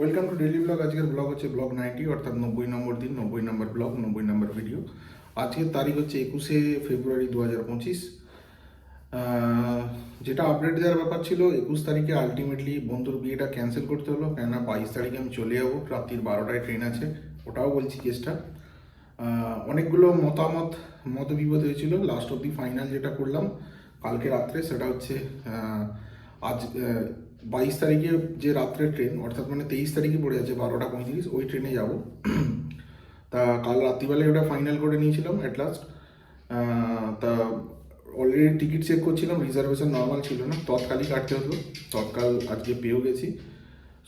Welcome to daily blog. আজকের blog হচ্ছে blog 90, অর্থাৎ 90 নম্বর দিন, 90 নম্বর ব্লগ, 90 নম্বর ভিডিও। আজকের তারিখ হচ্ছে 21শে ফেব্রুয়ারি 2025। যেটা আপডেট দেওয়ার ব্যাপার ছিল, 21 তারিখে আলটিমেটলি বন্ধুর বিয়েটা ক্যান্সেল করতে হলো, কেননা 22 তারিখে আমি চলে যাবো, রাত্রির 12টায় ট্রেন আছে। ওটাও বলছি কেসটা। অনেকগুলো মতবিরোধ হয়েছিল, লাস্ট অব্দি ফাইনাল যেটা করলাম কালকে রাত্রে, সেটা হচ্ছে আজ 22 তারিখে যে রাত্রে ট্রেন, অর্থাৎ মানে 23 তারিখে পড়ে যাচ্ছে 12টা 35, ওই ট্রেনে যাব। তা কাল রাত্রিবেলায় ওটা ফাইনাল করে নিয়েছিলাম অ্যাট লাস্ট। তা অলরেডি টিকিট চেক করছিলাম, রিজার্ভেশন নর্মাল ছিল না, তৎকালই কাটতে হতো। তৎকাল আজকে পেয়েও গেছি।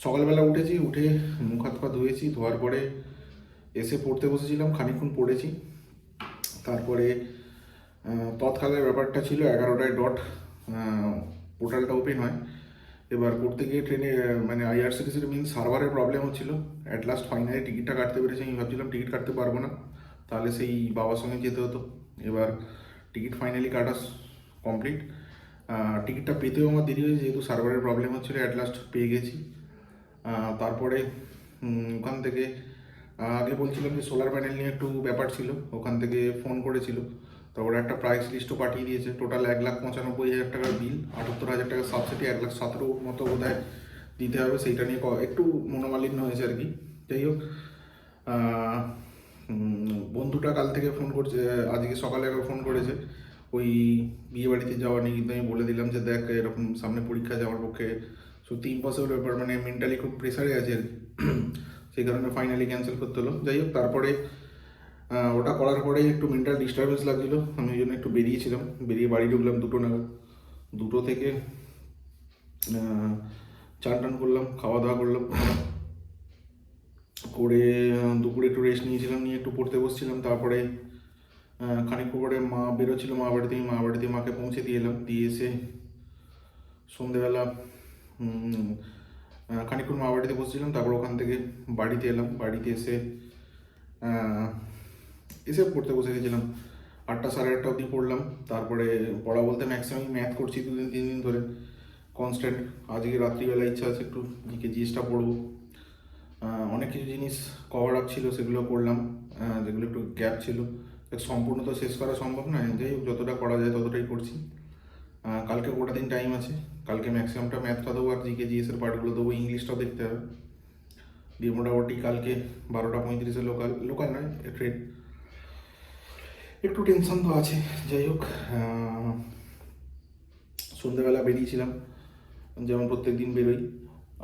সকালবেলা উঠেছি, উঠে মুখ হাত পা ধুয়েছি, ধোয়ার পরে এসে পড়তে বসেছিলাম, খানিকক্ষণ পড়েছি। তারপরে তৎকালের ব্যাপারটা ছিল 11টায় ডট পোর্টালটা ওপেন হয়। এবার করতে গিয়ে ট্রেনে মানে আইআরসিটিসির মেন সার্ভারের প্রবলেম হচ্ছিল। অ্যাট লাস্ট ফাইনালি টিকিটটা কাটতে পেরেছি। আমি ভাবছিলাম টিকিট কাটতে পারবো না, তাহলে সেই বাবার সঙ্গে যেতে হতো। এবার টিকিট ফাইনালি কাটা কমপ্লিট। টিকিটটা পেতেও আমার দেরি হয়েছে, যেহেতু সার্ভারের প্রবলেম হচ্ছিলো। অ্যাট লাস্ট পেয়ে গেছি। তারপরে ওখান থেকে আগে বলছিলাম যে সোলার প্যানেল নিয়ে একটু ব্যাপার ছিল, ওখান থেকে ফোন করেছিল। তো ওরা একটা প্রাইস লিস্টও পাঠিয়ে দিয়েছে। টোটাল 1,95,000 টাকার বিল, 78,000 টাকা সাবসিডি, 1,17,000 মতো বোধ হয় দিতে হবে। সেইটা নিয়ে একটু মনোমালিন্য হয়েছে আর কি। যাই হোক, বন্ধুটা কাল থেকে ফোন করছে, আজকে সকালে একবার ফোন করেছে ওই বিয়ে বাড়িতে যাওয়া নিয়ে। কিন্তু আমি বলে দিলাম যে দেখ, এরকম সামনে পরীক্ষা, যাওয়ার পক্ষে সত্যি ইম্পসিবল ব্যাপার, মানে মেন্টালি খুব প্রেসারে আছে আর কি। সেই কারণে ফাইনালি ক্যান্সেল করতে হলো। যাই হোক, তারপরে ওটা করার পরে একটু মেন্টাল ডিস্টারবেন্স লাগছিলো, আমি ওই জন্য একটু বেরিয়েছিলাম। বেরিয়ে বাড়ি ঢুকলাম 2টো নাগাদ। 2টো থেকে চান টান করলাম, খাওয়া দাওয়া করলাম, করে দুপুরে একটু রেস্ট নিয়েছিলাম, নিয়ে একটু পড়তে বসছিলাম। তারপরে খানিকক্ষণ পরে মা বেরোচ্ছিল মা বাড়িতে মাকে পৌঁছে দিয়ে এলাম। দিয়ে এসে সন্ধেবেলা খানিকক্ষণ মা বাড়িতে বসছিলাম। তারপর ওখান থেকে বাড়িতে এলাম। বাড়িতে এসে পড়তে বসে গেছিলাম। 8টা সাড়ে 8টা অবধি পড়লাম। তারপরে পড়া বলতে ম্যাক্সিমাম ম্যাথ করছি 2-3 দিন ধরে কনস্ট্যান্ট। আজকে রাত্রিবেলা ইচ্ছা আছে একটু জিএসটা পড়বো। অনেক কিছু জিনিস কভার আপ ছিল, সেগুলো করলাম, যেগুলো একটু গ্যাপ ছিল। সম্পূর্ণ তো শেষ করা সম্ভব নয়, যাই হোক যতটা করা যায় ততটাই করছি। কালকে গোটা দিন টাইম আছে। কালকে ম্যাক্সিমামটা ম্যাথটা দেবো, আর জিএসের পার্টগুলো দেবো, ইংলিশটাও দেখতে হবে। দিয়ে মোটামুটি কালকে 12টা 35-এ লোকাল নয় ট্রেন। একটু টেনশন তো আছে। যাই হোক, সন্ধ্যেবেলা বেরিয়েছিলাম, যেমন প্রত্যেক দিন বেরোই।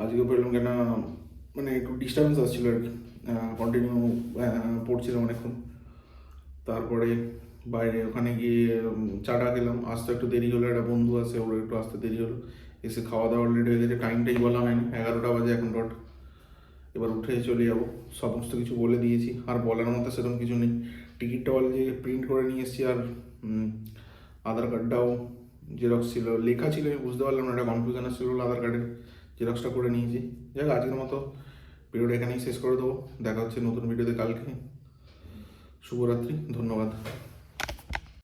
আজকেও বেরোলাম, কেন মানে একটু ডিস্টার্বেন্স আসছিলো আর কি। কন্টিনিউ পড়ছিলাম অনেকক্ষণ। তারপরে বাইরে ওখানে গিয়ে চাটা খেলাম। আসতে একটু দেরি হলো, একটা বন্ধু আছে, ওর একটু আসতে দেরি হলো। এসে খাওয়া দাওয়া লেট হয়ে গেছে, টাইমটাই বলা হয়নি, 11টা বাজে এখন ডট। এবার উঠে চলে যাবো, সমস্ত কিছু বলে দিয়েছি, আর বলার মতো সেরকম কিছু নেই। টিকিটটা যে প্রিন্ট করে নিয়ে এসেছি, আর আধার কার্ডটাও জেরক্স ছিল, লেখা ছিল, আমি বুঝতে পারলাম না, একটা কনফিউশন আসছিল, আধার কার্ডের জেরক্সটা করে নিয়েছি। যাক, আজকের মতো ভিডিওটা এখানেই শেষ করে দেবো। দেখা হচ্ছে নতুন ভিডিওতে কালকে। শুভরাত্রি, ধন্যবাদ।